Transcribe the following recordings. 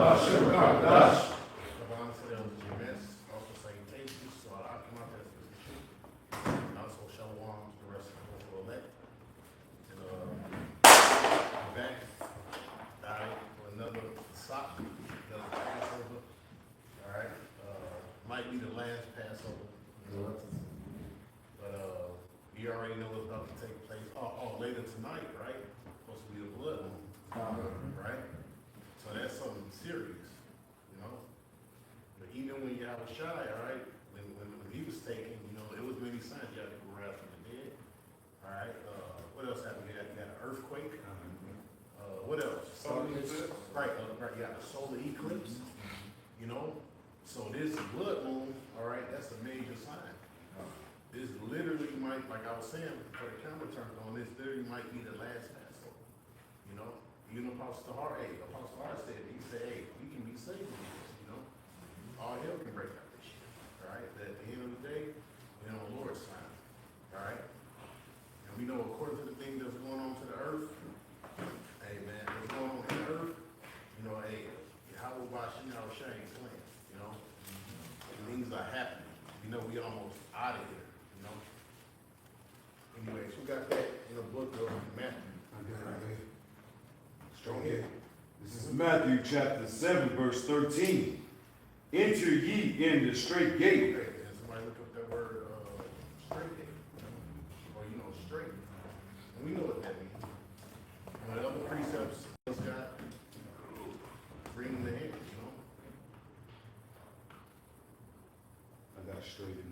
also salutations to all our commanders, and also shalom to the rest of the people elect. And back for another sock, another Passover. All right, might be the last Passover, but you already know what's about to take place. Later tonight, right? Supposed to be the blood moon, right? So that's something serious, you know. But even when you have a shy, all right, when he was taken, you know, it was many signs you had to go out from the dead. All right. What else happened? You had an earthquake. What else? Solar eclipse. Right. You got a solar eclipse. You know. So this blood moon, all right, that's a major sign. This literally might, like I was saying, for the camera turned on, this literally might be the last Passover. You know. Even Apostle Hart said, he said, hey, we can be saved from this, you know. All hell can break out this shit. All right. But at the end of the day, we're on the Lord's side. All right. And we know according to the things that's going on to the earth, hey man, what's going on in the earth, you know, hey, how will Bashing our shame plan? You know? Things are happening. You know, we almost out of here, you know. Anyways, we got that in the book of Matthew. Strong head. This is Matthew chapter 7, verse 13. Enter ye in the straight gate. Okay, and somebody look up that word, straight gate. Or, you know, straight. And we know what that means. And the other precepts just got bringing the hand, you know. I got straight in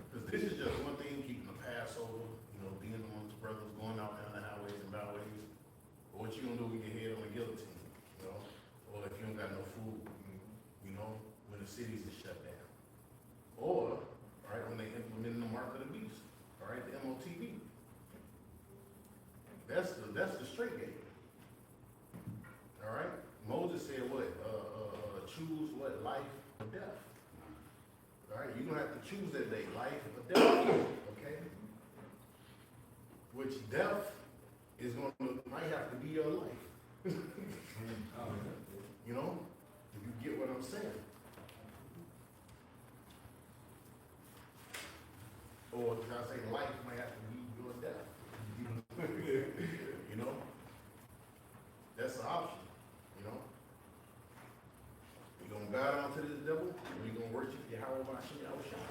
Because this is just one thing, keeping the Passover, you know, being amongst brothers, going out down the highways and byways. But what you gonna do when you head on the guillotine, you know? Or if you don't got no food, you know, when the cities are shut down. Or, all right, when they implement the mark of the beast, all right, the MOTB. That's the straight gate. All right? Moses said what? Choose what? Life or death. All right, you're gonna have to choose that day, life or death. Okay? Which death is might have to be your life. You know? If you get what I'm saying. Or if I say life might have to be your death. You know? That's an option. You know? You gonna bow down to this devil, or you gonna worship Yahweh Bashim Yahushua?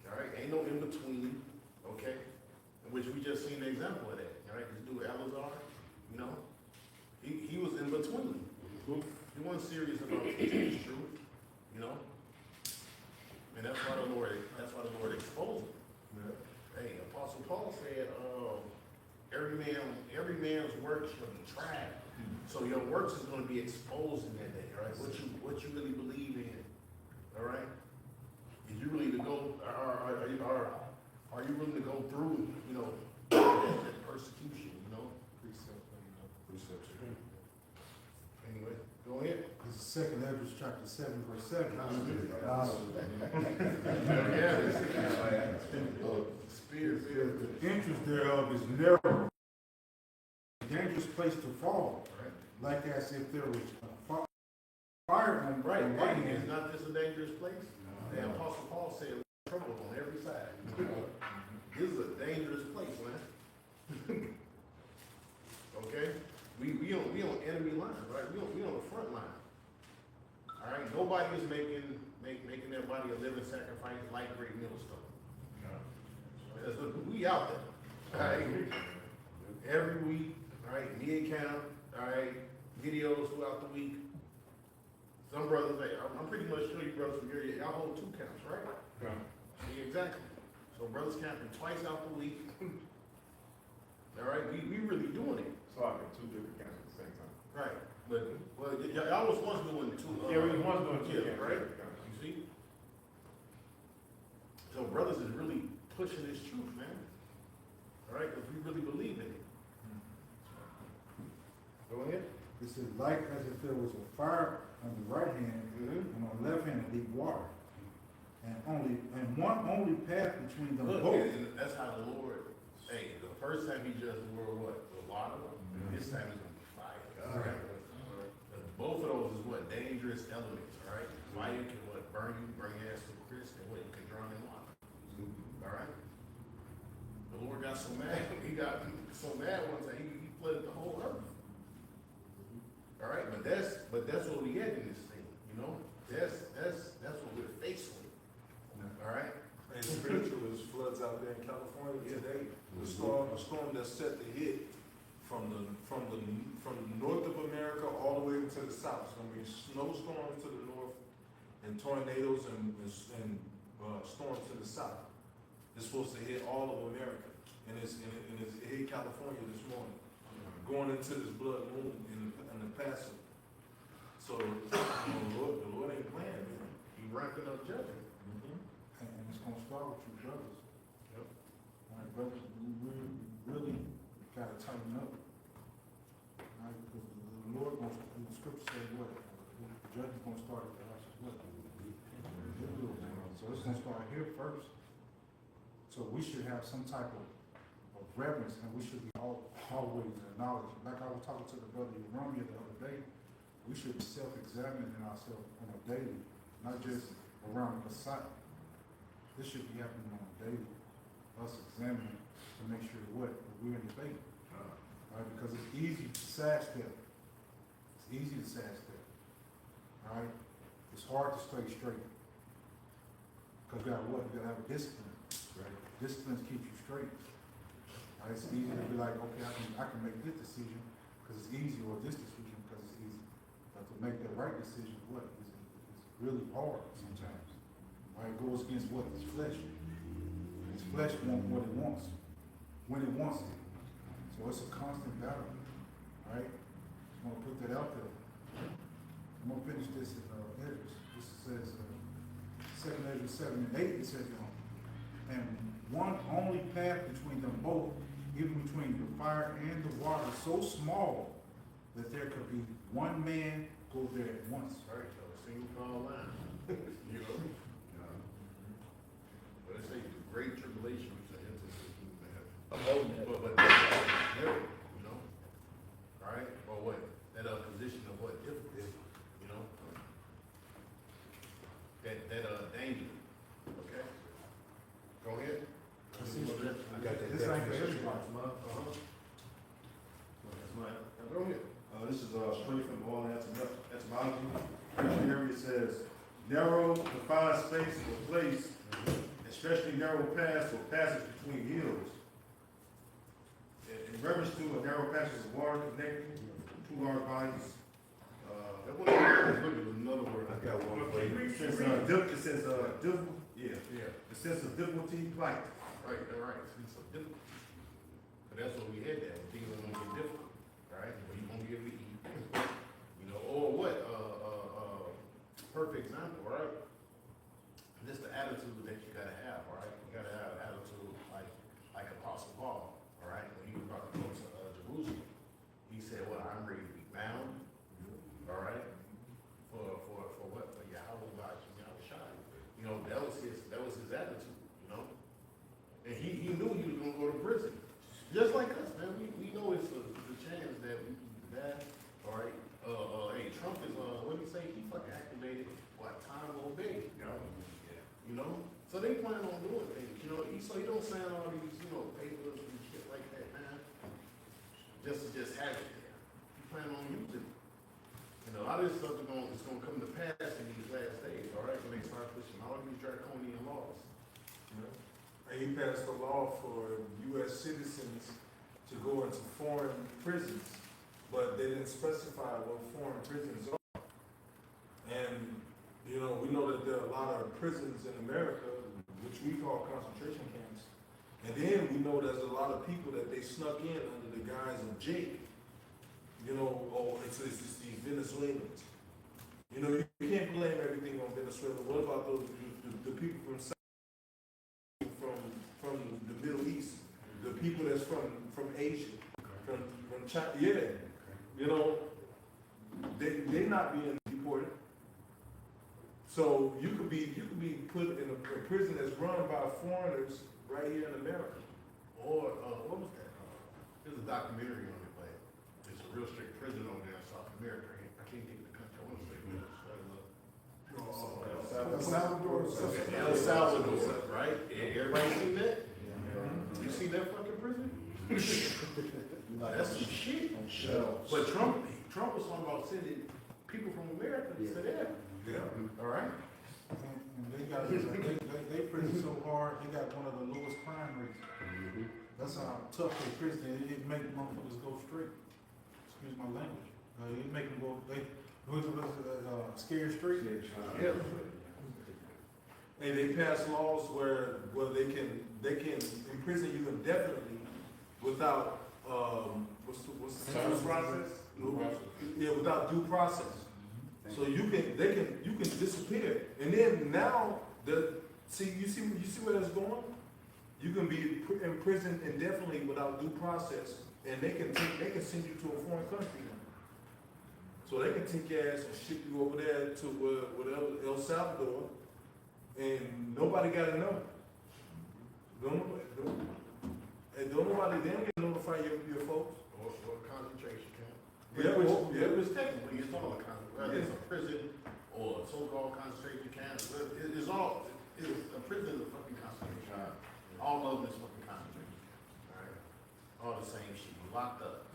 All right, ain't no in between, okay? Which we just seen the example of that. All right, this dude Elazar, you know, he was in between. He wasn't serious about teaching his truth, you know. And that's why the Lord exposed him. Hey, Apostle Paul said, every man's work shall be tried. So your works is going to be exposed in that day, all right? What you really believe in, all right? Is you really to go? Are you willing to go through, you know, that persecution, you know? Precept. Anyway, go ahead. This is 2nd Ezra chapter 7, verse 7. Spirit. The entrance thereof is narrow, a dangerous place to fall, like as if there was a fire on the right hand. It's not just a dangerous place. The Apostle Paul said trouble on every side. This is a dangerous place, man. Okay? We on enemy lines, right? We on the front line. All right? Nobody is making their body a living sacrifice like great millstone. Because we out there. All right? Every week, all right, media camp, all right, videos throughout the week. Some brothers, I'm pretty much sure you brothers from here, y'all hold 2 camps, right? Yeah, exactly. So brothers camping twice out the week. All right, we really doing it. So I got 2 different camps at the same time. Right, but y'all was once doing 2. Yeah, we was once doing 2 camps, right? You see? So brothers is really pushing this truth, man. All right, because we really believe in it. Go ahead. It says, like as if there was a fire on the right hand, and on the left hand a deep water. And one only path between them both. And that's how the Lord, hey, the first time he judged the world, what? The water? This time it's going to be fire. dangerous elements, all right? Fire can what, burn you, burn your ass to a crisp, and what, you can drown in water. All right? The Lord got so mad, he got so mad one time, he flooded the whole earth. All right, but that's what we had in this thing, you know? That's what we're faced with. All right? And spiritual is floods out there in California today. A storm that's set to hit from the north of America all the way to the south. It's gonna be snowstorms to the north and tornadoes and storms to the south. It's supposed to hit all of America, and it hit California this morning, going into this blood moon in the Passover. So the Lord ain't playing, man. He ramping up judgment. And it's gonna start with you brothers. Yep. All right, brothers, we really gotta tighten up. All right, because the Lord wants, the scripture says what? The judgment's gonna start at the house as well. So it's gonna start here first. So we should have some type of reverence, and we should be always acknowledging. Like I was talking to the brother Romeo the other day, we should be self-examining ourselves on a daily, not just around the site. This should be happening on a daily, us examining to make sure what we're in the faith. All right, because it's easy to sidestep. It's easy to sidestep. All right, it's hard to stay straight. Because you gotta have a discipline. Right? Discipline keeps you straight. All right, it's easy to be like, okay, I can make this decision because it's easy, or this decision because it's easy. But to make that right decision, is really hard sometimes. Right? It goes against what? His flesh. His flesh wants what it wants, when it wants it. So it's a constant battle. Right? I'm gonna put that out there. I'm gonna finish this in Ezra. This says 2 Ezra 7 and 8. It says, and one only path between them both, even between the fire and the water, so small that there could be one man go there at once. Right, so a single call line. You know? But it's a great tribulation to enter the kingdom of heaven. But that's scary, you know? All right? Or what? That position of what? Difficulty, you know? That danger. Okay? Go ahead. I got that This ain't for definition. everybody. Go ahead. This is straight from all etymology. Dictionary says narrow, confined space or place, especially narrow paths or passage between hills. In reference to a narrow passage of water connecting two large bodies. That was another word. I got one for you. It says Yeah. the sense of difficulty, plight. Right, all right. It's so difficult. But that's what we had there. Things are gonna get difficult, right? When you gonna be able to eat, you know, or what? Perfect example, right? This the attitude that you gotta have, right? You gotta have an attitude like Apostle Paul, all right? When he was about to go to Jerusalem, he said, "Well, I'm ready to be bound, all right? For what? For Yahweh God, Yahweh. You know, that was his attitude, you know." And he knew he was going to go to prison. Just like us, man. We know it's a chance that we can die. All right. Hey, Trump is, what did he say? He fucking activated, time to obey. You know? So they plan on doing things, you know? So he don't sign all these, papers and shit like that, man. Just have it there. He plan on using it. You know, a lot of this stuff is going to come to pass in these last days, all right? When they start pushing all these draconian laws. You know? And he passed a law for U.S. citizens to go into foreign prisons, but they didn't specify what foreign prisons are. And, we know that there are a lot of prisons in America, which we call concentration camps. And then we know there's a lot of people that they snuck in under the guise of Jake. It's these Venezuelans. You can't blame everything on Venezuela. What about the people from the Middle East, the people that's from Asia, from China? Yeah, they're not being deported. So you could be put in a prison that's run by foreigners right here in America. Or, what was that? There's a documentary on it, but it's a real strict prison over there in South America. I can't think of the country. I want to say Venezuela. El Salvador. El Salvador, right? Everybody seen that? You see that fucking prison? That's some shit. On shelves. But Trump was talking about sending people from America to there. Yeah. All right? And they got, they prison so hard, they got one of the lowest crime rates. That's how tough they prison, it make motherfuckers go straight. Excuse my language. It make them go, scared straight. Yeah. And they pass laws where they can imprison you indefinitely without, what's the Due process? Yeah, without due process. So you can disappear. And then now, you see where that's going? You can be imprisoned indefinitely without due process, and they can send you to a foreign country now. So they can take your ass and ship you over there to El Salvador, and nobody gotta know. Don't nobody then can notify your folks. Or concentration camp. Yeah, Which technically it's all a concentration, whether it's a prison or a so-called concentration camp, it's a prison, a fucking concentration camp. All of them is fucking concentration. Alright? All the same shit, you locked up,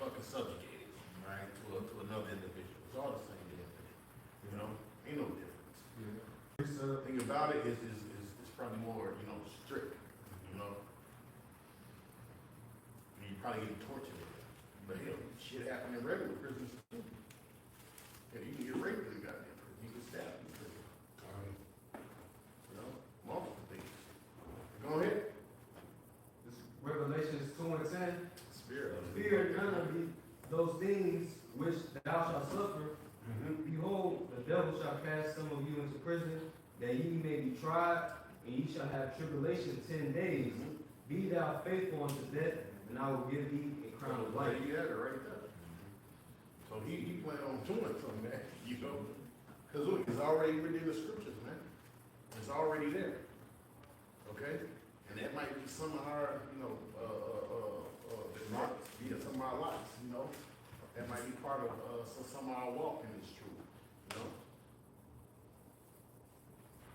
fucking subjugated, right, to another individual. It's all the same damn thing, ain't no difference. The thing about it is probably more, strict, you probably get tortured in there. But, shit happen in regular prisons too. Yeah, you can get raped in the goddamn prison, you can stab in prison. Multiple things. Go ahead. Revelations 2:10. Spirit. Fear none of those things which thou shalt suffer. Behold, the devil shall cast some of you into prison, that ye may be tried, and ye shall have tribulation 10 days. Be thou faithful unto death, and I will give thee a crown of life. You had it right there. So he planned on doing something, man, Because look, it's already written in the scriptures, man. It's already there. Okay? And that might be some of our, some of our lives, That might be part of some of our walk in this truth,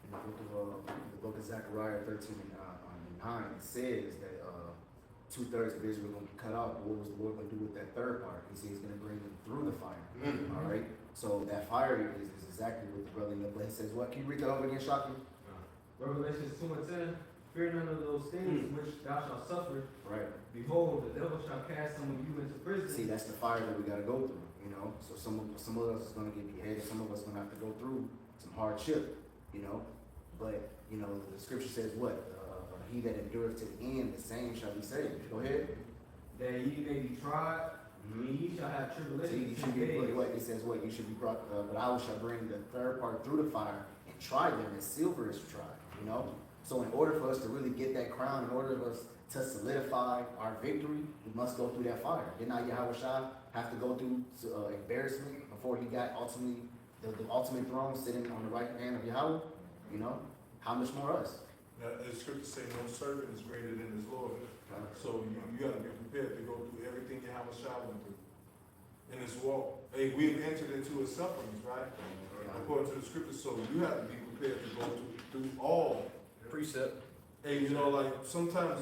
In the book of Zechariah 13:9, it says that 2/3 of Israel are going to be cut off. What was the Lord going to do with that third part? He said he's going to bring them through the fire. All right? So that fire is exactly what the brother in the place says. What? Can you read that over again, Shaki? Revelations 2:10. Fear none of those things which thou shalt suffer. Right. Behold, the devil shall cast some of you into prison. See, that's the fire that we got to go through, So some of us is going to get beheaded. Some of us going to have to go through some hardship, But, the scripture says what? He that endureth to the end, the same shall be saved. Go ahead. That ye may be tried, and ye shall have See, tribulation you 10 should be, days. what it says, what? You should be brought, but I shall bring the third part through the fire and try them as silver is tried, So in order for us to really get that crown, in order for us to solidify our victory, we must go through that fire. Did not Yahweh Shah have to go through embarrassment before he got ultimately the ultimate throne sitting on the right hand of Yahweh? How much more us? Now, the scriptures say no servant is greater than his Lord. So you gotta be prepared to go through everything Yahweh Shah went through in this walk. Hey, we've entered into his sufferings, right? According to the scriptures, so you have to be prepared to go through all. Precept. Hey, like sometimes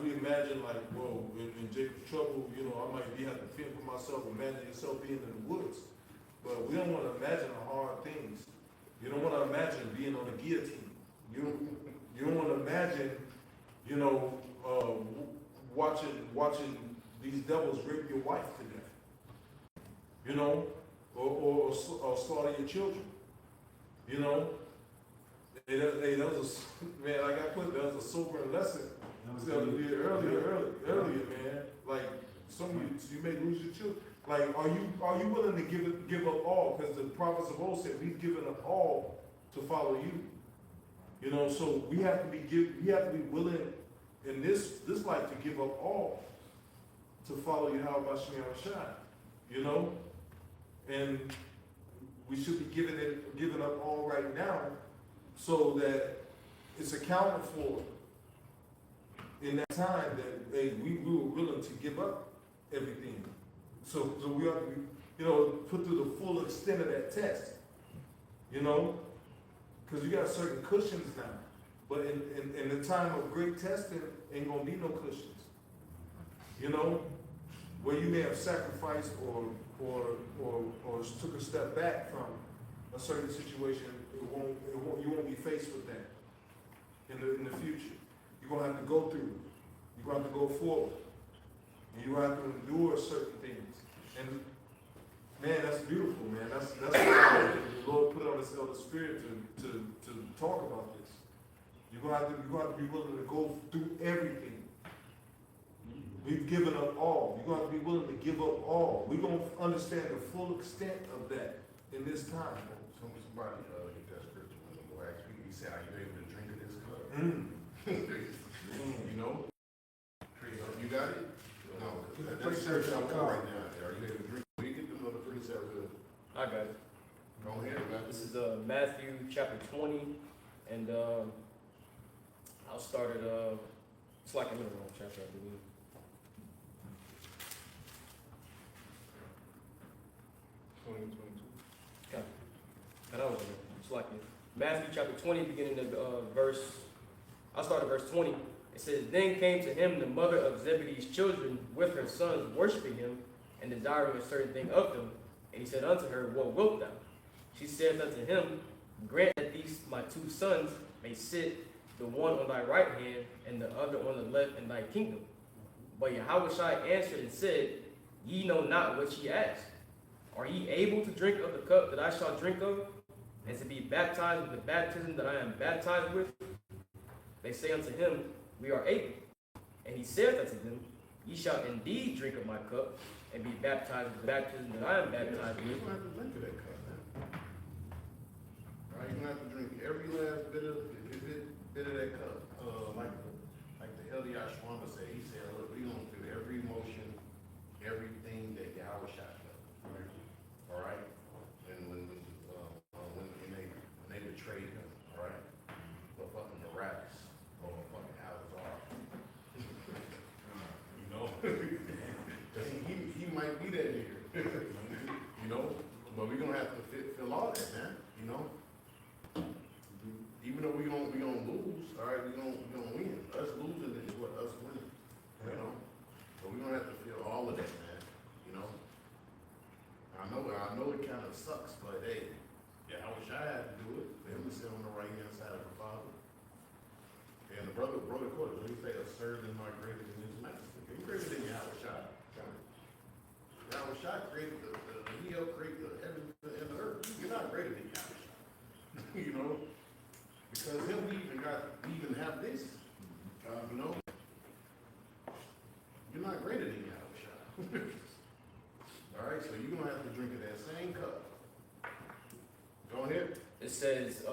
we imagine like, whoa, in Jacob's trouble, I might have to fend for myself. Imagine yourself being in the woods, but we don't want to imagine the hard things. You don't want to imagine being on a guillotine. You don't want to imagine, watching these devils rape your wife to death. Or slaughter your children. Hey, that was that was a sobering lesson. Earlier, man. Like some of you may lose your children. Like, are you willing to give up all? Because the prophets of old said we've given up all to follow you. So we have to be willing in this life to give up all to follow Yahweh Shai. And we should be giving up all right now, so that it's accounted for in that time that we were willing to give up everything. So we have to be, put through the full extent of that test. You know? Because you got certain cushions now. But in the time of great testing, ain't gonna be no cushions. You know? Where you may have sacrificed or took a step back from a certain situation, you won't be faced with that in the future. You're gonna have to go through it. You're gonna have to go forward. And you're gonna have to endure certain things. And man, that's beautiful, man. That's why the Lord put on His elder spirit to talk about this. You're gonna have to be willing to go through everything. We've given up all. You're gonna have to be willing to give up all. We're gonna understand the full extent of that in this time. Somebody get that scripture when the Lord asked me, he said, are you able to drink of this cup? You know? You got it? No, that's scripture I'm on right now. Are you able to drink? We get the other precepts. I got it. Go ahead, man. This is Matthew chapter 20, and I'll start at it's like I'm in the wrong chapter, I believe. Okay. And I was it's like Matthew chapter 20, beginning of I'll start at verse 20. It says, Then came to him the mother of Zebedee's children with her sons, worshiping him, and desiring a certain thing of them. And he said unto her, What wilt thou? She said unto him, Grant that these my two sons may sit, the one on thy right hand, and the other on the left in thy kingdom. But Yahushua answered and said, Ye know not what ye ask. Are ye able to drink of the cup that I shall drink of, and to be baptized with the baptism that I am baptized with? They say unto him, We are able. And he saith unto them, Ye shall indeed drink of my cup, and be baptized with the baptism that I am baptized with. You're going to have to drink of that cup, man. Right? You're going to have to drink every last bit of that cup. Like the elder Yahshua said, he said, look, we're going to do every motion, everything that Yahushua does. Right? All right? And when they betrayed him, all right? The fucking Barabbas, or fucking Alazar. You know? he might be that nigga. You know? But we're gonna have to feel all that, man. You know? Even though we're gonna lose, all right, we're gonna win. Us losing is what us winning. You know? But we're gonna have to feel all of that, man. You know? I know it kind of sucks, but hey, yeah, I wish I had to do it. They only sit on the right hand side of the Father. And the brother quoted, he said, a servant is not greater than his master. He's greater than Yahushua. Yahushua created he helped create the heaven and the earth. You're not greater than Yahushua. You know? Because we even have this. You know? You're not greater than Yahushua. All right, so you're going to have to drink of that same cup. Go ahead. It says,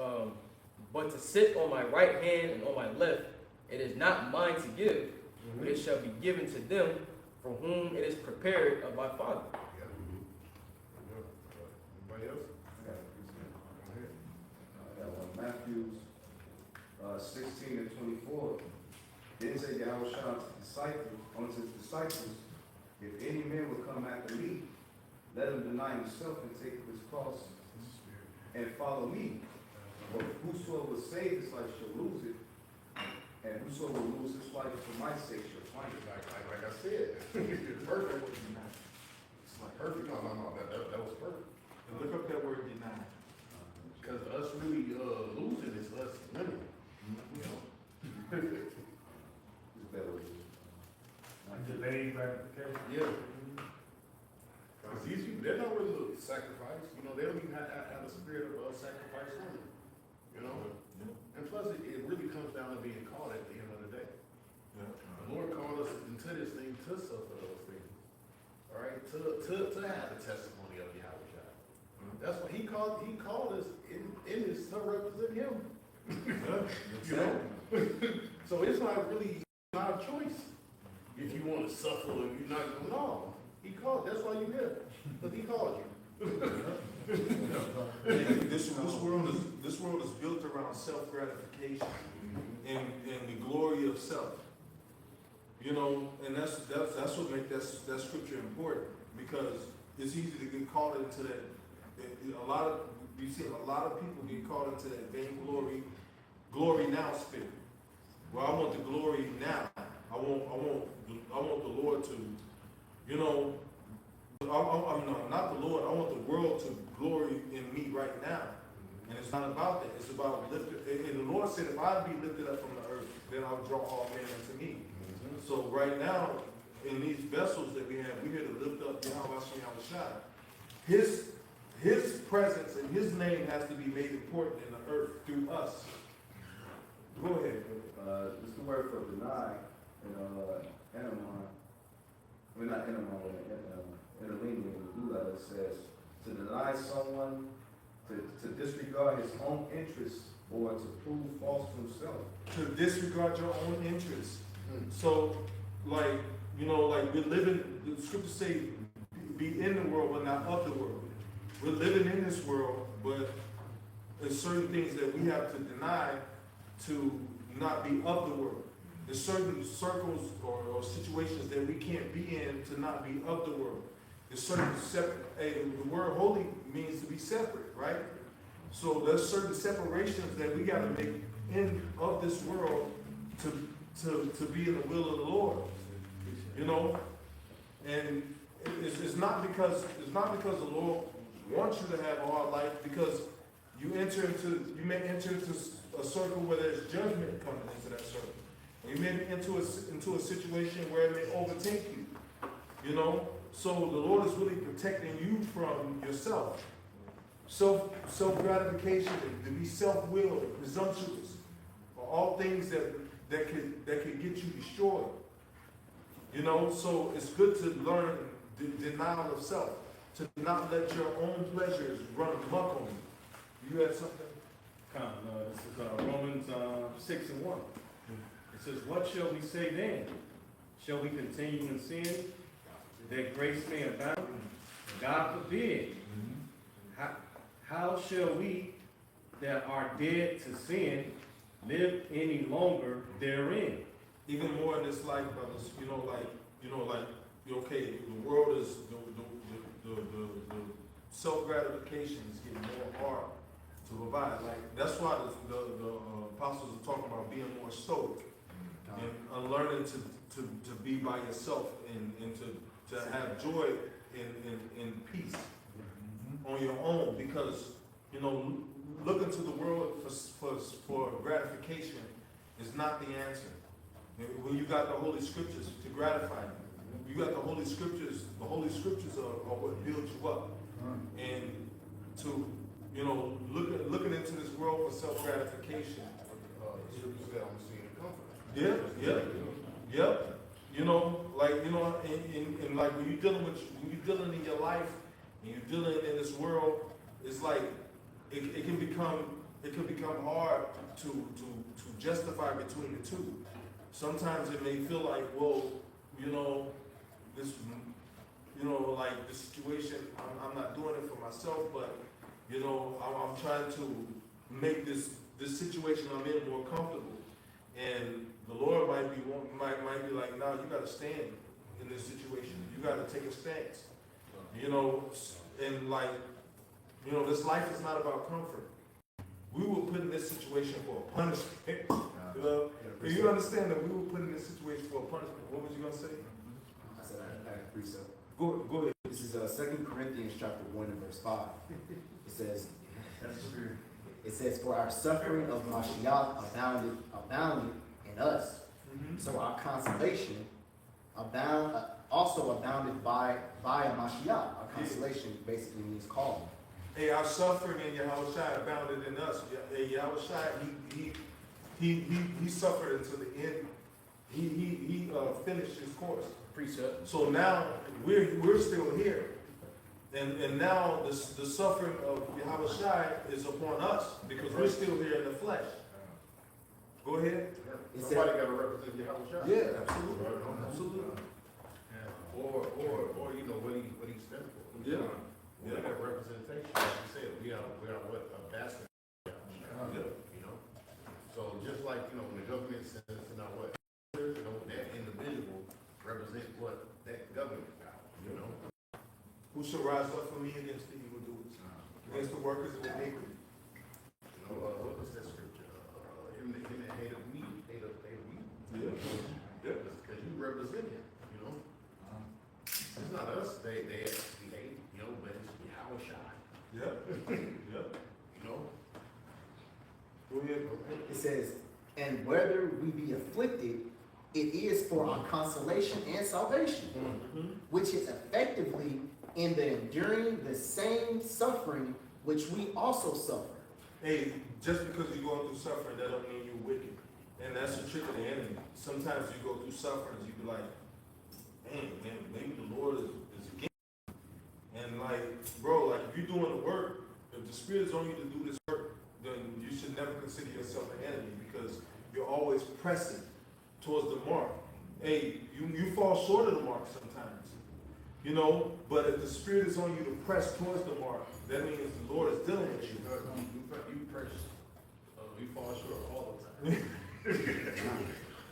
But to sit on my right hand and on my left, it is not mine to give, but it shall be given to them for whom it is prepared of my Father. Anybody else? I got one. Matthew 16 and 24. Then said Yahushua unto his disciples, If any man will come after me, let him deny himself and take up his cross and follow me. For whosoever will save his life shall lose it, and whosoever will lose his life for my sake shall find it. Like I said, it's perfect. It's like perfect. No, that was perfect. And look up that word deny. Because us really losing is us winning. You know? It's better. Delayed gratification. Yeah. Because these people, they're not really looking to sacrifice. You know, they don't even have the spirit of sacrifice on them. You know? And plus, it really comes down to being called at the end of the day. The Lord called us into this thing to suffer those things. All right? To have the testimony of Yahushua. That's what he called us in this to represent him. You know? So it's not really our choice. If you want to suffer, if you're not going, no. He called. That's why you're here. Because he called you. This world is built around self-gratification and the glory of self. You know, and that's what makes that scripture important, because it's easy to get caught into that. A lot of we've seen a lot of people get caught into that glory now spirit. Well, I want the glory now. I want the Lord to, you know, no, not the Lord. I want the world to glory in me right now. And it's not about that. It's about and the Lord said, if I be lifted up from the earth, then I'll draw all men unto me. So right now, in these vessels that we have, we're here to lift up Yahweh. His presence and his name has to be made important in the earth through us. Go ahead. It's the word for deny in Enamon. I mean, not Enamon, in the Lincoln, in the blue letter, it says to deny someone, to disregard his own interests, or to prove false to himself. To disregard your own interests. So, like, you know, like we're living, the scriptures say, be in the world, but not of the world. We're living in this world, but there's certain things that we have to deny to not be of the world. There's certain circles or situations that we can't be in to not be of the world. There's certain the word holy means to be separate, right? So there's certain separations that we got to make in of this world to be in the will of the Lord, you know. And it's not because the Lord wants you to have all life, because you may enter into a circle where there's judgment coming into that circle. And you may enter into a situation where it may overtake you, you know. So the Lord is really protecting you from yourself. Self-gratification, to be self-willed, presumptuous, are all things that could get you destroyed. You know, so it's good to learn the denial of self, to not let your own pleasures run amok on you. You had something? This is Romans 6:1. It says, what shall we say then? Shall we continue in sin, that grace may abound? God forbid. How shall we that are dead to sin live any longer therein? Even more in this life, brothers, okay, the world is, the self-gratification is getting more hard to provide. Like, that's why the apostles are talking about being more stoic and learning to be by yourself and to have joy in peace on your own, because, you know, looking to the world for gratification is not the answer. When you got the Holy Scriptures to gratify you, you got the Holy Scriptures are what builds you up. And to, you know, looking into this world for self-gratification. Yep. You know, like, you know, and like when you're dealing in your life and you're dealing in this world, it's like it can become hard to justify between the two. Sometimes it may feel like, well, you know, this, you know, like this situation, I'm not doing it for myself, but, you know, I'm trying to make this situation I'm in more comfortable. And the Lord might be like, no, you got to stand in this situation. You got to take a stance. You know, and like, you know, this life is not about comfort. We were put in this situation for a punishment. You know, do you understand that we were put in this situation for a punishment? What was you gonna say? I said I had a precept. Go ahead. This is 2 Corinthians chapter 1 and verse 5. It says, for our suffering of Mashiach abounded in us. So our consolation also abounded by Mashiach. Our consolation basically means calling. Hey, our suffering in Yahushua abounded in us. Hey, Yahushua, he suffered until the end. He finished his course. Precept. So now we're still here. And now the suffering of Yahushua is upon us because we're still here in the flesh. Go ahead. Somebody got to represent Yahushua. Yeah, absolutely. Absolutely. Or you know what he stands for. Yeah. We got representation. Like you said, we are what ambassadors. You know. So just like, you know, when the government says, you know what, you know, that individual represents what that government got. You know. Who shall rise up for me against the evildoers? against the workers of iniquity. You know, what was that scripture? Him that hate of me, hate of me. Yeah. Yeah. Because you represent him, you know? It's not us, they actually hate, you know, but it's Yahweh Shai, Yeah. Yeah. you know? Go ahead. It says, and whether we be afflicted, it is for our consolation and salvation, which is effectively in the enduring the same suffering which we also suffer. Hey, just because you're going through suffering, that don't mean you're wicked. And that's the trick of the enemy. Sometimes you go through sufferings, you be like, man, maybe the Lord is against me. And like, bro, like if you're doing the work, if the Spirit is on you to do this work, then you should never consider yourself an enemy because you're always pressing towards the mark. Hey, you fall short of the mark sometimes, you know, but if the Spirit is on you to press towards the mark, that means the Lord is dealing with you. You press, we fall short all the time.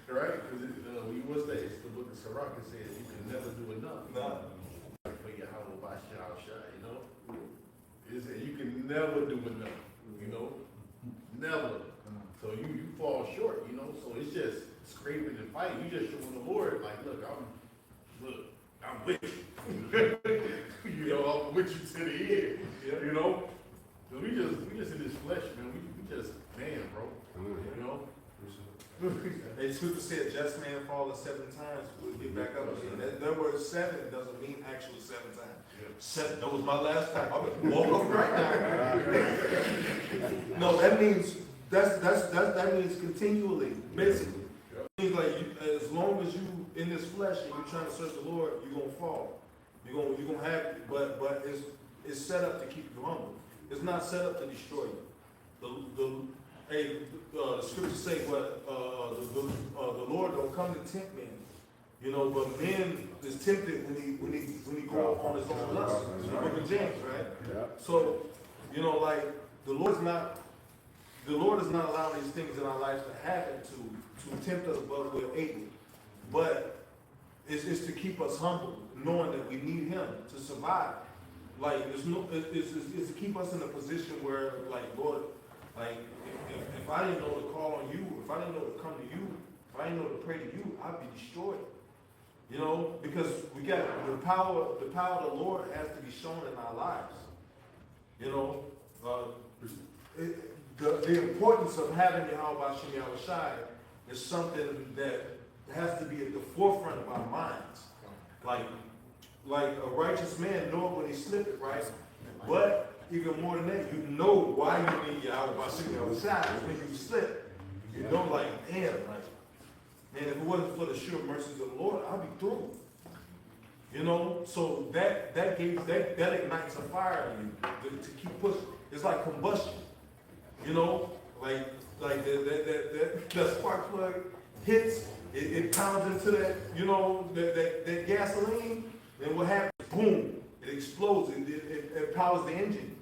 Right? Because we was there, it's the book of Sirach, it says you can never do enough. No. For your Yahweh by Shai, you know? It said you can never do enough, you know? Never. So you fall short, you know? So it's just scraping and fighting. You just showing the Lord, like, look, I'm with you. You know, I'm with you to the end. You know? 'Cause we just in this flesh, man. We just, man, bro. You know? The scripture said, just man fallen 7 times, we'll get back up again. That word 7 doesn't mean actual 7 times. 7, that was my last time. I'm gonna walk up right now. No, that means, that means continually, basically. It means like, as long as you in this flesh and you're trying to serve the Lord, you're gonna fall. You're gonna have, but it's set up to keep you humble. It's not set up to destroy you. The scriptures say, "But the Lord don't come to tempt men, you know, but men is tempted when he go on his own lust." It's the book of James, right? Yeah. So, you know, like the Lord is not allowing these things in our lives to happen to tempt us, but we're able. But it's to keep us humble, knowing that we need Him to survive. Like it's to keep us in a position where, like, Lord, like if I didn't know to call on you, if I didn't know to come to you, if I didn't know to pray to you, I'd be destroyed. You know, because we got the power of the Lord has to be shown in our lives. You know, the importance of having Yahweh Shai is something that has to be at the forefront of our minds. Like a righteous man knows when he's slipping, right? But even more than that, you know why you need Yahweh Shai when you slip. You know, like, damn, like, man, if it wasn't for the sure mercies of the Lord, I'd be through. You know, so that ignites a fire in you to keep pushing. It's like combustion. You know, like that spark plug hits, it pounds into that, you know, that gasoline, and what happens? Boom! It explodes. It powers the engine.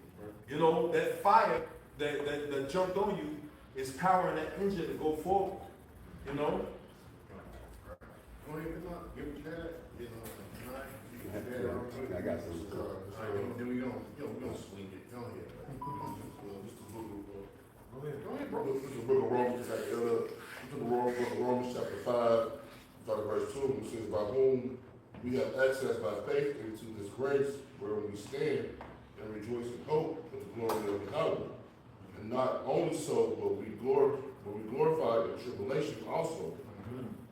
You know, that fire that jumped on you is powering that engine to go forward. You know. Go ahead, come on, give what you had. You know, I got some. then we gonna swing it. Go ahead. Go ahead. Go ahead, bro. This is the book of Romans, Romans chapter 5, starting verse 2, it says, by whom we have access by faith into this grace, wherein we stand and rejoice in hope of the glory of Yahweh. And not only so, but we glorify in tribulation also,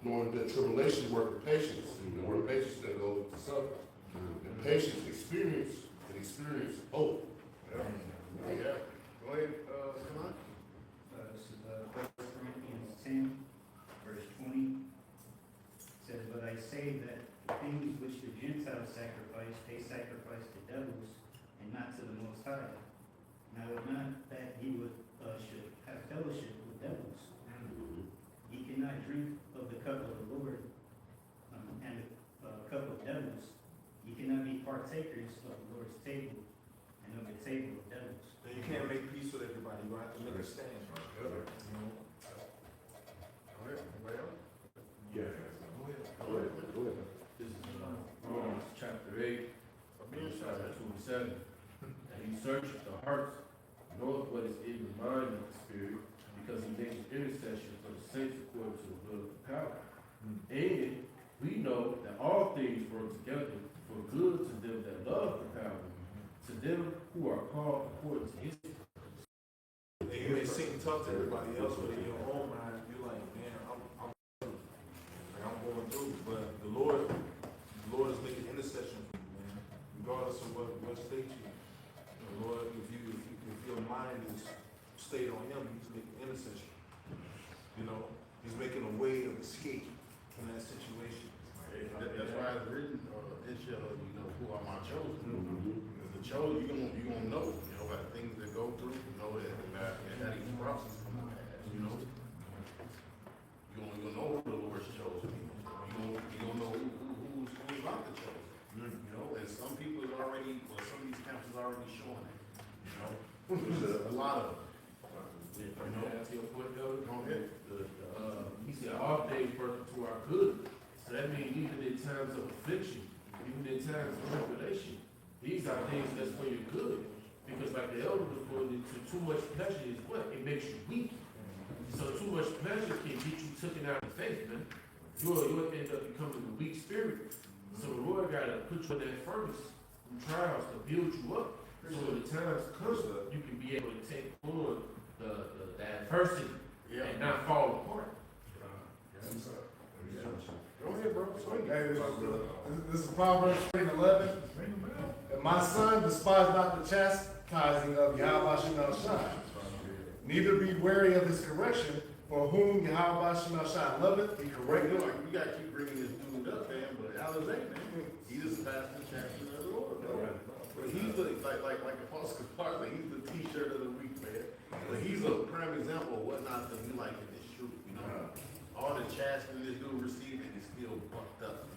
knowing that tribulation worketh patience, and where patience that goes to suffer. And patience experience, and experience hope. Yeah. Go ahead, come on. This is 1 Corinthians 10, verse 20. Says, but I say that the things which the Gentiles sacrifice, they sacrifice to devils, and not to the Most High. Now, not that he should have fellowship with devils. He cannot drink of the cup of the Lord and the cup of devils. He cannot be partakers of the Lord's table and of the table of devils. And you can't make peace with everybody. You have to make a stand. You know? Go ahead. Anybody else? Yeah. Go ahead. Go ahead. This is Romans chapter 8, verse 2 and 7. And he searches the hearts, knoweth what is in the mind of the Spirit, because he makes intercession for the saints according to the will of the power. And we know that all things work together for good to them that love the power, to them who are called according to his purpose. And you may seem tough to everybody else, but in your own mind, you're like, man, I'm going through. But the Lord is making intercession for you, man. Regardless of what state you're in. The Lord, if your mind is stayed on Him, He's making intercession. You know, He's making a way of escape from that situation. That's why it's written, it shall, who are my chosen. Because the chosen, you're gonna know, about things that go through, and how these processes come to pass, You're gonna know who the Lord's chosen. You're gonna know who's not the chosen. And some people is already, some of these camps is already showing it, There's a lot of them. To your point, Elder, Go ahead. he said all things work to our good. So that means even in times of affliction, even in times of tribulation, these are things that's for your good. Because like the elder was pointing to, too much pleasure is what? It makes you weak. So too much pleasure can get you taken out of faith, man. You'll end up becoming a weak spirit. So the Lord gotta put you in that furnace, in trials to build you up. So when the times come, you can be able to take on the adversity and not fall apart. Go ahead, bro. Swing. Hey, this is Proverbs 11. And my son, despise not the chastising of Yahweh Shemel Shai. Neither be wary of his correction, for whom Yahweh Shemel Shai loveth, he correcteth. You gotta keep bringing this dude up, man, but Alizé, man, he just passed the champion of the Lord, bro. But he's the, like Apostle Clark, he's the t-shirt of the week, man. But he's a prime example of what not to be like in this truth, All the chastening this dude received, and he's still fucked up,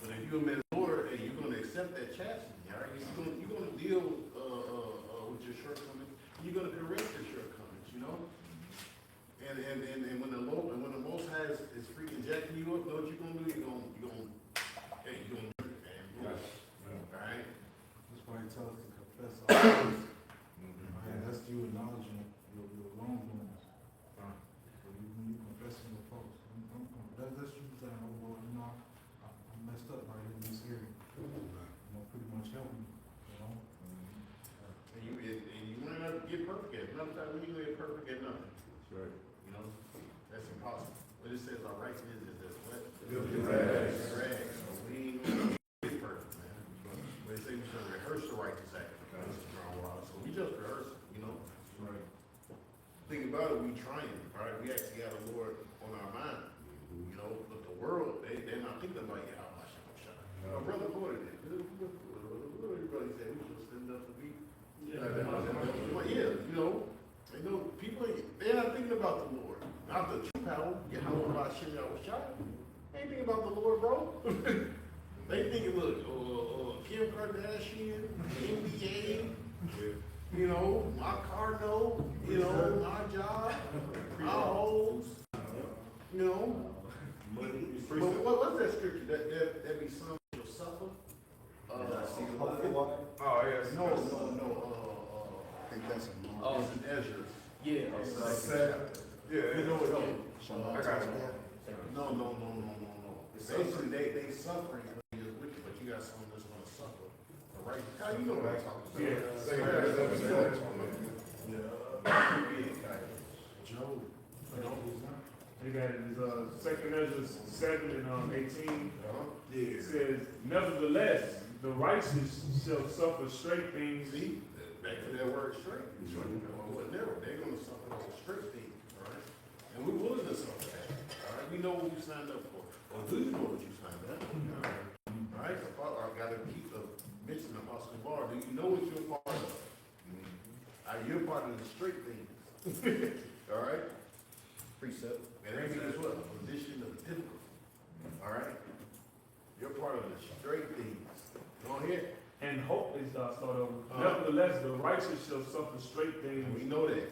But if you're a man of the Lord, and you're gonna accept that chastening, all right? You're gonna deal with your shortcomings. You're gonna correct your shortcomings, And when the Most High is freaking jacking you up, know what you're gonna do? You're gonna drink it, man. All right? That's why he tells us to confess our sins. And that's you acknowledging your wrongdoings. So you confessing your faults. That's you saying, oh Lord, I messed up right in this area. Pretty much help me, And you might not get perfect at it. Sometimes we get perfect at nothing. That's right. That's impossible. But it says our righteousness is as what? Filthy rags. Rags. So we ain't gonna get perfect, man. But they say we should rehearse the righteous sacrifice. So we just rehearse, Right. Think about it, we trying, right? We actually got the Lord on our mind. But the world, they're not thinking about Yahweh Shai. My brother quoted it. Everybody said we should stand up to be. People, they're not thinking about the Lord. Not the true power, Yahweh Shai. They ain't thinking about the Lord, bro. They thinking, look, Kim Kardashian, NBA, my car note, my job, my hoes, But what's that scripture? That be some shall suffer? Oh, yes. No. I think that's It's in Ezra. Yeah. I got it. No. Basically, they suffering because they're wicked, but you got someone that's gonna suffer. Right? How you know what I'm talking about? Job. They got it, it's, second Ezra 7 and 18. It says, nevertheless, the righteous shall suffer straight things. See, back to that word straight. Whatever, they're gonna suffer those straight things, all right? And we're willing to suffer that, all right? We know what you signed up for, or do you know what you signed up for? All right, I gotta keep mentioning Apostle Bar. Do you know what you're part of? You're part of the straight things, all right? precept. And that means what? A position of difficulty, all right? You're part of the straight things. Go ahead. And hope is start over. Nevertheless, the righteous shall suffer straight And we things. know that.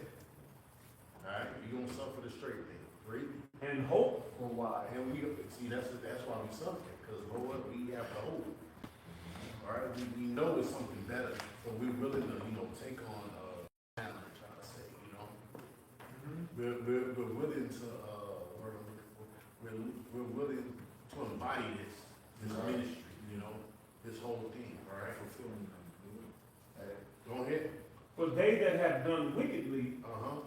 All right, you're gonna suffer the straight thing. Read. And hope for why? And we see that's why we suffer, because Lord, we have to hope. all right? We know it's something better, but we're willing to, take on, challenge, try to say, We're willing to, we're willing to embody this ministry, this whole thing, all right? Go ahead. For they that have done wickedly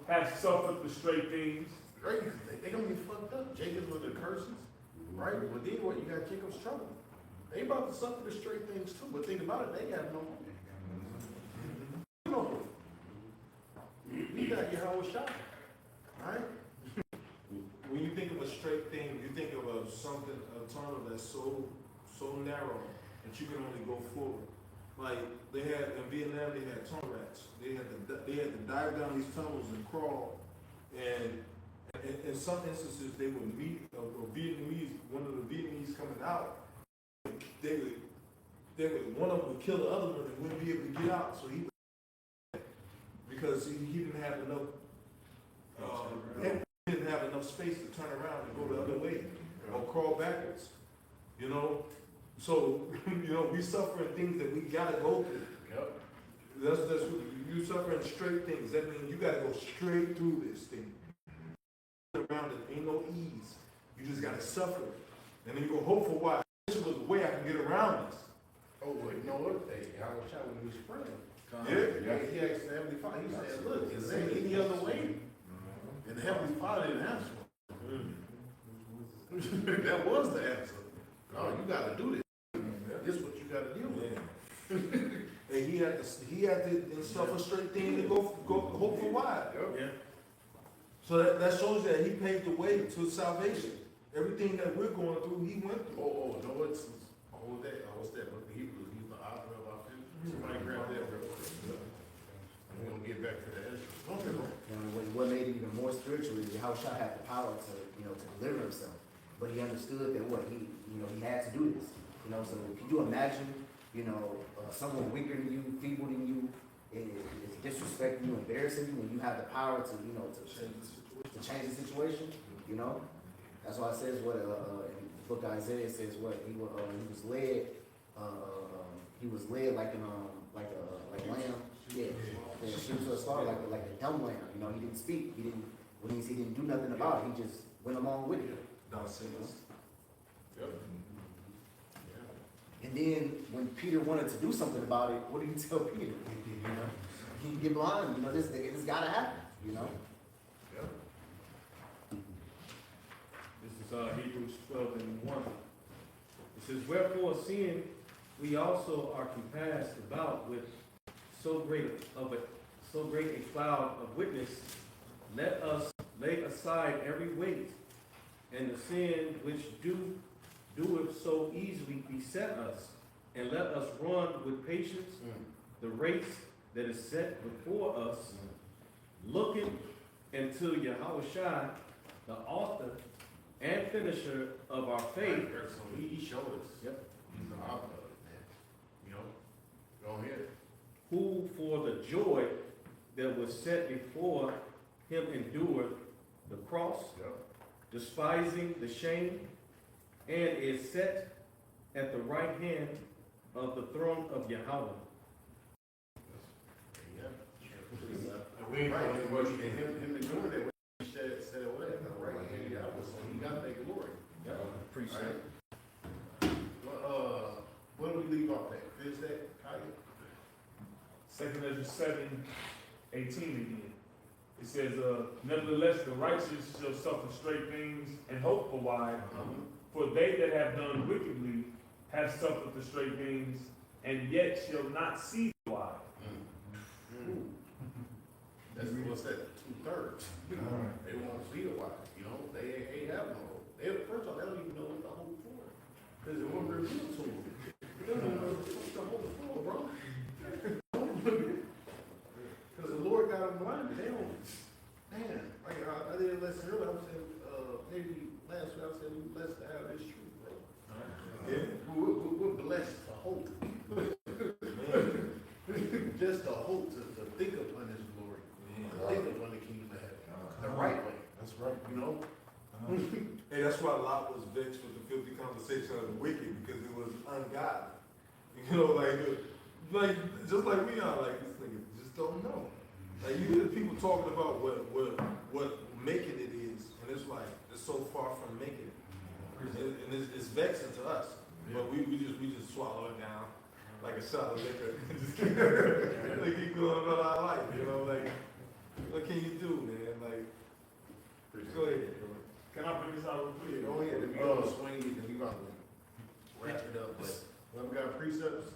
have suffered the straight things. Right, they gonna be fucked up. Jacob with the curses, right? But then what? You got Jacob's trouble. They about to suffer the straight things too. But think about it, they got no hope. No hope. We got Yahweh shot, right? When you think of a straight thing, you think of a tunnel that's so narrow that you can only go forward. Like they had in Vietnam, they had tunnel rats. They had to dive down these tunnels and crawl. And in some instances, they would meet a Vietnamese, one of the Vietnamese coming out. One of them would kill the other one and wouldn't be able to get out. So because he didn't have enough. He didn't have enough space to turn around and go the other way or crawl backwards. So we suffering things that we gotta go through. Yep. That's what you suffering straight things. That means you gotta go straight through this thing. Around it ain't no ease. You just gotta suffer it. And then you go hope for why. This was the way I can get around this. Oh, well, you know what? Hey, Yahweh shot when he was praying. Yeah. He asked the Heavenly Father, he said, look, is there any other way? And the Heavenly Father didn't answer him. That was the answer. No, you gotta do this. This is what you gotta deal with. And he had to suffer straight thing to go hope for why. Yeah. So that shows that he paved the way to salvation. Everything that we're going through, he went through. No, it's hold that. What's that? Look, he's the author of our faith. Somebody grab that real quick. We're gonna get back to the issue. What made it even more spiritual is how Shah had the power to deliver himself, but he understood that he had to do this. So can you imagine, someone weaker than you, feeble than you, is disrespecting you, embarrassing you, when you have the power to change the situation. That's why it says what in the book of Isaiah says what he was led like a lamb. Yeah, she was a slaughter like a dumb lamb. He didn't speak. He didn't do nothing about it. He just went along with it. Yep. And then when Peter wanted to do something about it, what did he tell Peter? He get blind. This gotta happen. Yep. This is Hebrews 12:1. It says, wherefore seeing we also are compassed about with so great a cloud of witness, let us lay aside every weight and the sin which doeth so easily beset us, and let us run with patience the race that is set before us, looking unto Yahushua, the author and finisher of our faith. So he showed us. Yep. He's the author of it, man. Go ahead. Who for the joy that was set before him endured the cross, despising the shame, and is set at the right hand of the throne of Yahweh. Right, and him doing that, he said it was at the right hand of Yahweh, so he got that glory. Appreciate it. Well, where do we leave off at? Finish that, Kyle? 2 Ezra 7:18 again. It says, nevertheless, the righteous shall suffer straight things and hope for wide. For they that have done wickedly have suffered the straight things, and yet shall not see the wide. That's what's that, 2/3. They won't see the why, they ain't have no hope. First off, they don't even know what the hope for. Because it wasn't revealed to them. They don't even know what the hope for, bro. Because the Lord got them blinded. They don't, man, like I did a lesson earlier, I was saying, maybe last week I said, we're blessed to have this truth, bro. Yeah. We're blessed to hope. Just the hope to think upon his glory. Think upon the kingdom of heaven. The right way. That's right. Hey, that's why Lot was vexed with the filthy conversation of the wicked, because it was ungodly. You know, like just like we are, like this nigga just don't know. Like you hear people talking about what making it is, and it's like it's so far from making it, and it's vexing to us. But we just swallow it down like a shot of liquor and just keep going about our life. You know, like what can you do, man? Like go ahead. Can I bring this out real quick? Go ahead, if you gonna swing it, then we gonna wrap it up, but whoever got precepts,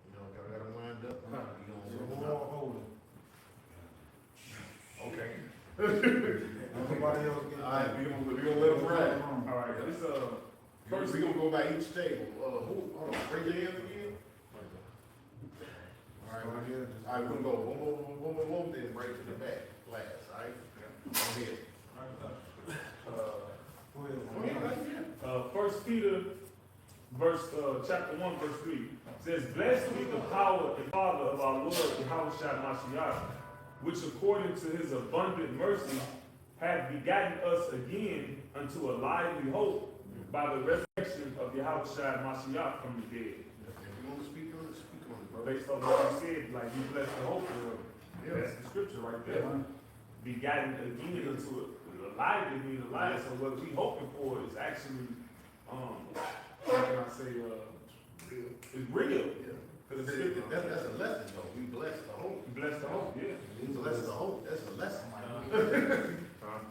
you know, got them lined up, you We're know, all holding. okay. Nobody else get. All right, we gonna let them ride. All right, this, First, we gonna go by each table, hold on, raise your hands again. All right, we're gonna go boom, then right to the back, last, all right? Go ahead. First Peter, chapter 1, verse 3, says, "Blessed be the power and Father of our Lord Yahushua Mashiach, which according to his abundant mercy hath begotten us again unto a lively hope by the resurrection of Yahushua Mashiach from the dead." If you wanna speak on it, bro. Based on what you said, like you blessed the hope for, that's the scripture right there. Begotten again into a lively being alive. So what we hoping for is actually, how can I say, it's real. Because That's a lesson though, we bless the hope. Bless the hope, yeah. We bless the hope, that's a lesson.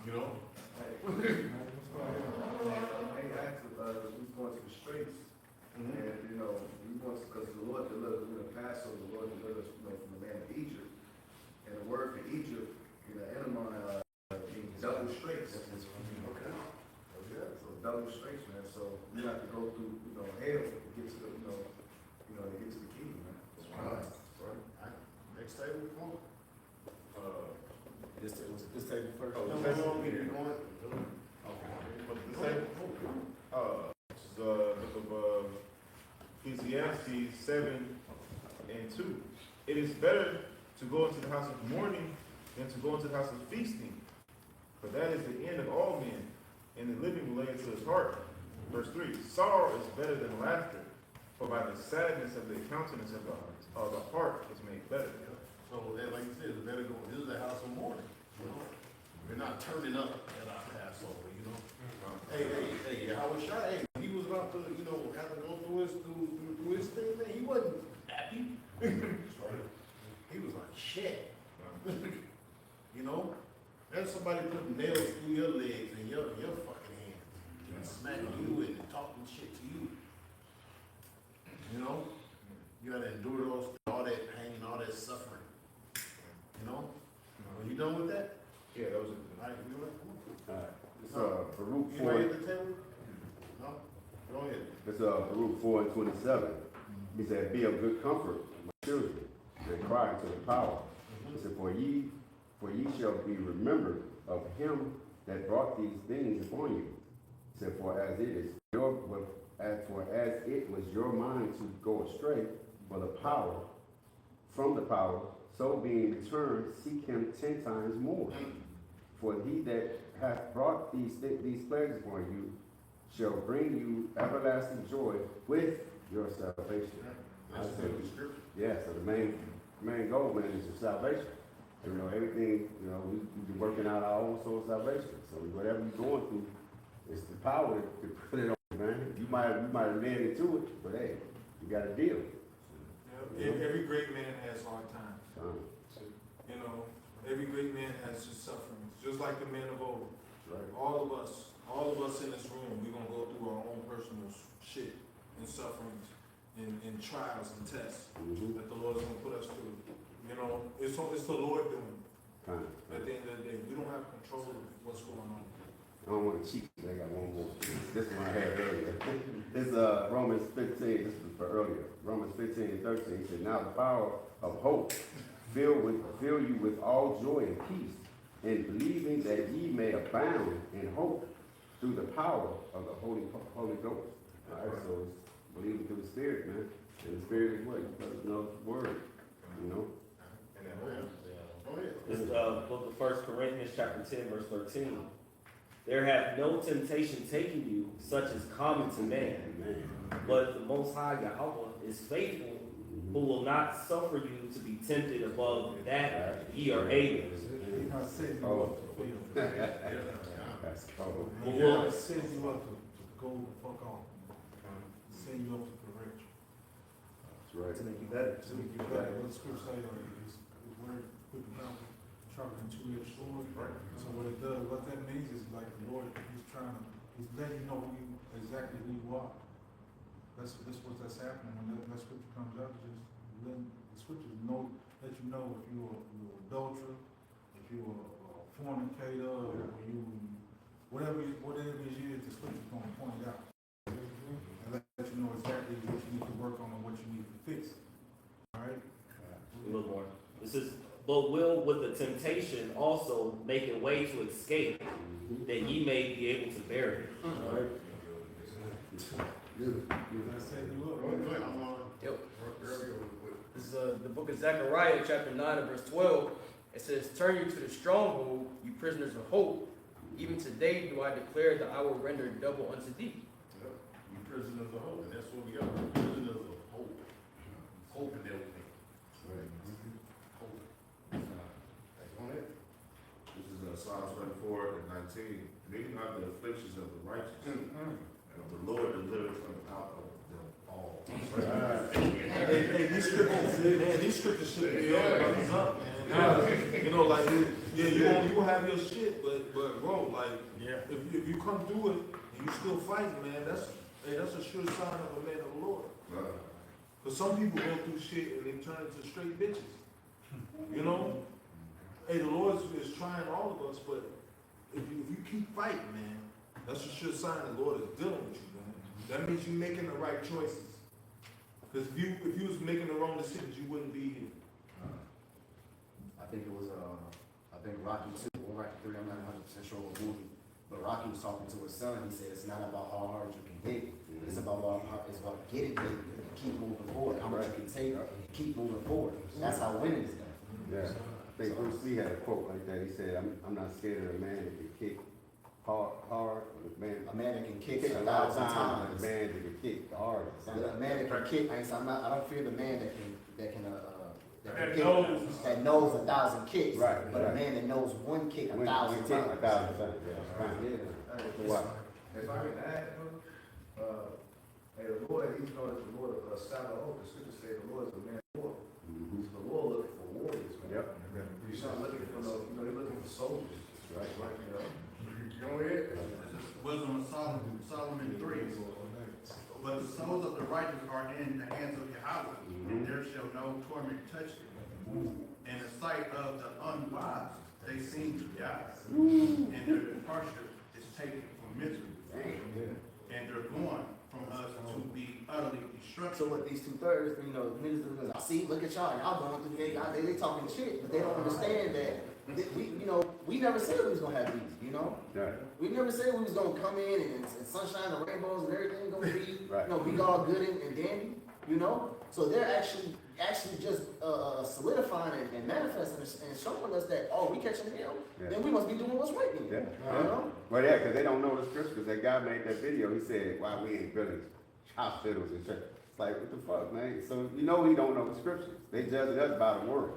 You know? We going to the streets, and, you know, we want to, because the Lord delivered, Passover, the Lord delivered us, from the land of Egypt. And the word for Egypt, Edamon, means double straights. Okay. So double straights, man, so we have to go through, hell to get to the, to get to the kingdom, man. All right. Next table, come on. This table first. No, you're going. This is book of Ecclesiastes 7:2. It is better to go into the house of mourning than to go into the house of feasting, for that is the end of all men, and the living will lay into his heart. Verse 3, sorrow is better than laughter, for by the sadness of the countenance of the heart is made better. So, like you said, it's better go, this is a house of mourning, you know? We're not turning up at our Passover, you know? Hey, Yahushua, he was about to, after going through his thing, man, he wasn't happy. He was like, shit. You know? There's somebody putting nails through your legs and your fucking hands, and smacking you and talking shit to you. You know? You gotta endure all that pain, all that suffering. You know? Are you done with that? Yeah, that was All right, you know It's Baruch You 4. ready at the table? No? Go ahead. It's Baruch 4:27. He said, "Be of good comfort, my children, that cry to the power." He said, "For ye shall be remembered of him that brought these things upon you." He said, "For as it was your mind to go astray from the power, so being returned, seek him 10 times more. For he that hath brought these plagues upon you shall bring you everlasting joy with your salvation." That's the scripture. Yeah, so the main goal, man, is your salvation. And, everything, we've been working out our own soul salvation. So whatever you're going through, it's the power to put it on, man. You might have led into it, but hey, you got to deal. every great man has hard times. Every great man has his sufferings, just like the men of old. Right. All of us in this room, we're gonna go through our own personal shit and sufferings and trials and tests that the Lord is gonna put us through. It's the Lord doing. At the end of the day, we don't have control of what's going on. I don't want to cheat. I got one more. This one I had earlier. This is Romans 15. This was for earlier. Romans 15:13. He said, "Now the power of hope fill you with all joy and peace, in believing that ye may abound in hope through the power of the Holy Ghost." All right, so it's believing through the Spirit, man. And the Spirit is what? You know the Word. Go ahead. This is book of 1 Corinthians chapter 10, verse 13. There hath no temptation taken you, such as common to man. But the Most High Yahweh is faithful, who will not suffer you to be tempted above that ye are able. I said you up to fail. That's cold. But Yeah, will, I said you up to go the fuck off. Send you up to correct you. That's right. To make you better. To make you better. What the scripture say, is word put the mouth sharper than two-edged sword. Right. So what it does, what that means is like the Lord, he's letting you know exactly who you are. That's what's happening when that scripture comes out. Just letting the scriptures let you know if you're an adulterer, if you're a fornicator, or you whatever it is, the scripture's gonna point it out. And let you know exactly what you need to work on and what you need to fix. Alright? a little more. This is, but will with the temptation also make a way to escape, that ye may be able to bear it. Alright. Good. I said you Go up. ahead, I'm on. Yep. Earlier This is the book of Zechariah, chapter 9 and verse 12. It says, "Turn you to the stronghold, you prisoners of hope. Even today do I declare that I will render double unto thee." You prisoners of hope, and that's what we are, prisoners of hope. Hope in everything. Hope. That's on it. This is Psalms 24:19. Many are the afflictions of the righteous, and the Lord delivers them out of them all. Hey, these scriptures should be all about something, man. You know, like, yeah, you gonna have your shit, but bro, like, if you come through it and you still fighting, man, that's a sure sign of a man of the Lord. Cause some people go through shit and they turn into straight bitches. You know? Hey, the Lord is trying all of us, but if you keep fighting, man, that's a sure sign the Lord is dealing with you, man. That means you're making the right choices. Because if you was making the wrong decisions, you wouldn't be here. I think it was, Rocky 2 or Rocky 3, I'm not 100% sure what movie, but Rocky was talking to his son. He said, it's not about how hard you can hit, it's about getting hit and keep moving forward. How much you can take and keep moving forward. That's how winning is done. Yeah. I think Bruce Lee had a quote like that. He said, I'm not scared of a man that can kick hard, or A man that can kick a lot of 1,000 times, times. a man that can kick the hardest. A man that can kick, I don't fear the man that knows 1,000 kicks. Right, But right. a man that knows one kick 1,000 When you kick times. 1,000 times, yeah. So what? If I can add, hey, the Lord, even though it's the Lord of Sabaoth, the scripture says the Lord is the man of war. Mhm. The Lord looking for warriors, man. Yep. He's not looking for they're looking for soldiers. Right. You know? Go ahead. Wisdom of Solomon 3. But the souls of the righteous are in the hands of Yahweh, and there shall no torment touch them. In the sight of the unwise, they seem to die, and their departure is taken from misery. And they're going from us to be utterly destructive. So what these 2/3, niggas, I see, look at y'all going through, they talking shit, but they don't understand that we never said we was gonna have these, Right. We never said we was gonna come in and sunshine and rainbows and everything gonna be, Right. be all good and dandy, So they're actually just solidifying and manifesting and showing us that, we catching hell, then we must be doing what's right then. Yeah. Well, yeah, because they don't know the scriptures. That guy made that video. He said, "Why we ain't building hospitals and church?" It's like, what the fuck, man? So we don't know the scriptures. They judge us by the word.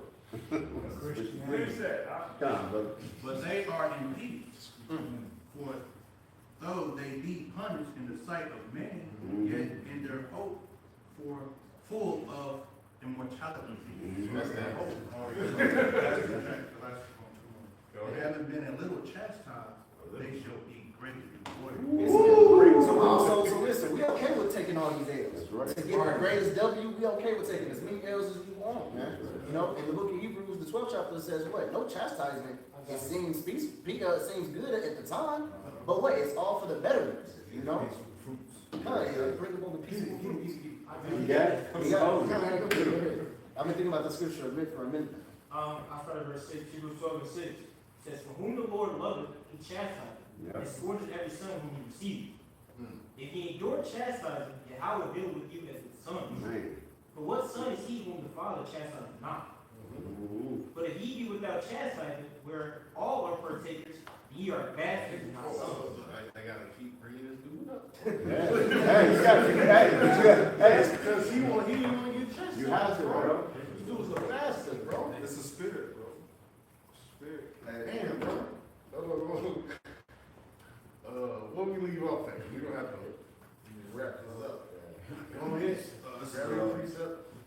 Finish that. Come on, brother. But they are in peace, for though they be punished in the sight of man, yet in their hope for full of immortality. That's that hope. They haven't been a little chastised, they shall be greatly So listen, we okay with taking all these L's. That's right. To get the greatest W, we okay with taking as many L's as we want, man. In the book of Hebrews, the 12th chapter says what? No chastisement. It seems good at the time, but what? It's all for the betterment, Bring them on the people. You got it? I've been thinking about the scripture for a minute. I started verse 6, Hebrews 12:6. It says, "For whom the Lord loveth, he chastiseth, and scourgeth every son whom he receiveth. If ye endure chastisement, Yahweh deal with you as his sons. Man. For what son is he whom the Father chastiseth not? But if ye be without chastisement, where all are partakers, Ye are bastards, my sons. I gotta keep bringing this dude up. Hey, you got, hey, Because he didn't want to get chased. you have to, bro. This dude was a bastard, bro. It's a spirit, bro. Spirit. Damn, bro. What we leave off at? We don't have to wrap this up. Go ahead.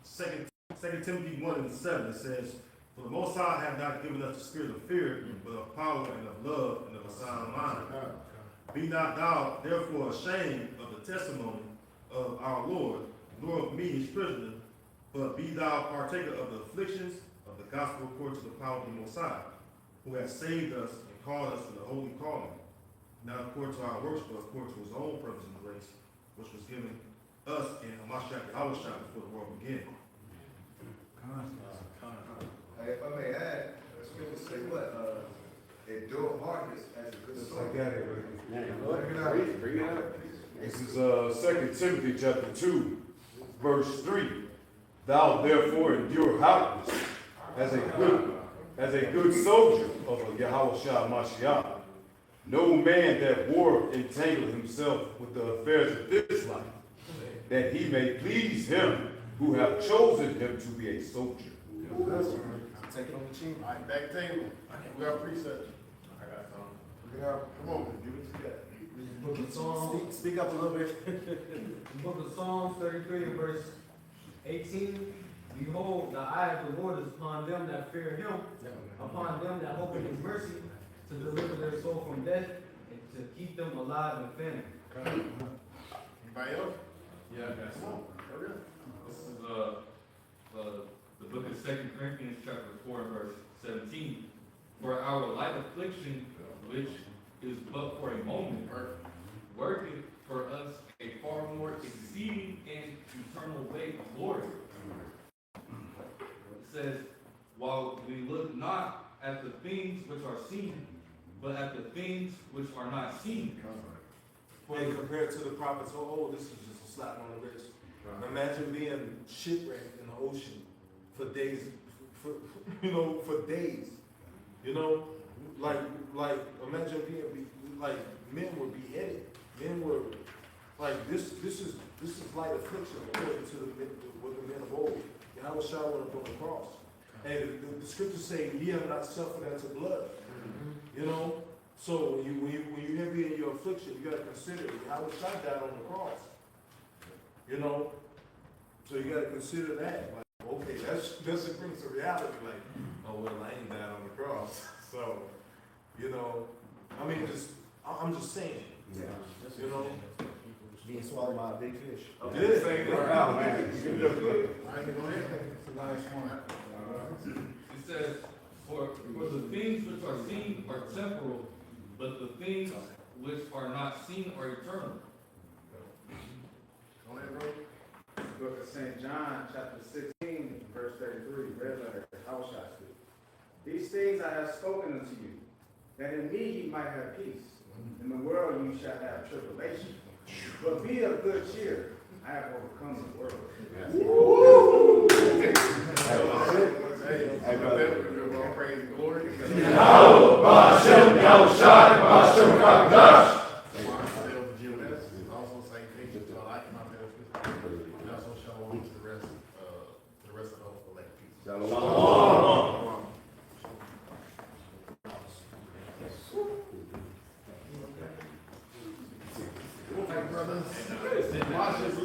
Second Timothy 1:7, it says, "For the Most High have not given us the spirit of fear, but of power and of love and of a sound mind. Be not thou therefore ashamed of the testimony of our Lord, nor of me his prisoner, but be thou partaker of the afflictions of the gospel according to the power of the Most High, who has saved us and called us to the holy calling, not according to our works, but according to his own purpose and grace, which was given us in Hamashiach Yahushua before the world began." Hey, if I may add, scripture say what, endure hardness as a good soldier. Bring it up. This is 2 Timothy chapter 2, verse 3. Thou therefore endure hardness as a good soldier of Yahushua Mashiach. No man that warreth entangle himself with the affairs of this life, that he may please him who have chosen him to be a soldier. Take it on the chin. All right, back table. We got precepts. I got some. Come on, give it to that. Book of Psalms, Speak up a little bit. Book of Psalms 33 and verse 18. Behold, the eye of the Lord is upon them that fear him, upon them that hope in his mercy, to deliver their soul from death, and to keep them alive in famine. Anybody else? Yeah, I got some. Hurry up. This is the book of 2 Corinthians chapter 4 verse 17. For our light affliction, which is but for a moment, worketh for us a far more exceeding and eternal weight of glory. It says, while we look not at the things which are seen, but at the things which are not seen. When compared to the prophets of old, this is just a slap on the wrist. Imagine being shipwrecked in the ocean for days, for days. You know, like imagine being like men were beheaded. Men were like this is light affliction according to what the men of old. Yahushua went up on the cross, and the scriptures say, "Ye have not suffered unto blood." You know, so when you heavy in your affliction, you got to consider Yahushua died on the cross. You know, so you got to consider that. Like, okay, that's brings to reality. Like, oh well, I ain't died on the cross. So, you know, I mean, I'm just saying. Yeah. You know, Being swallowed by a big fish. good. Oh, man. It says, for the things which are seen are temporal, but the things which are not seen are eternal. Go ahead, bro. Book of St. John, chapter 16, verse 33, red letter, Yahushua. These things I have spoken unto you, that in me ye might have peace. In the world you shall have tribulation. But be of good cheer. I have overcome the world. Hey, brother. Praise and glory. Also say thank you to Allah, and also shalom to the rest of the whole elect people. Shalom. Brothers, watch this.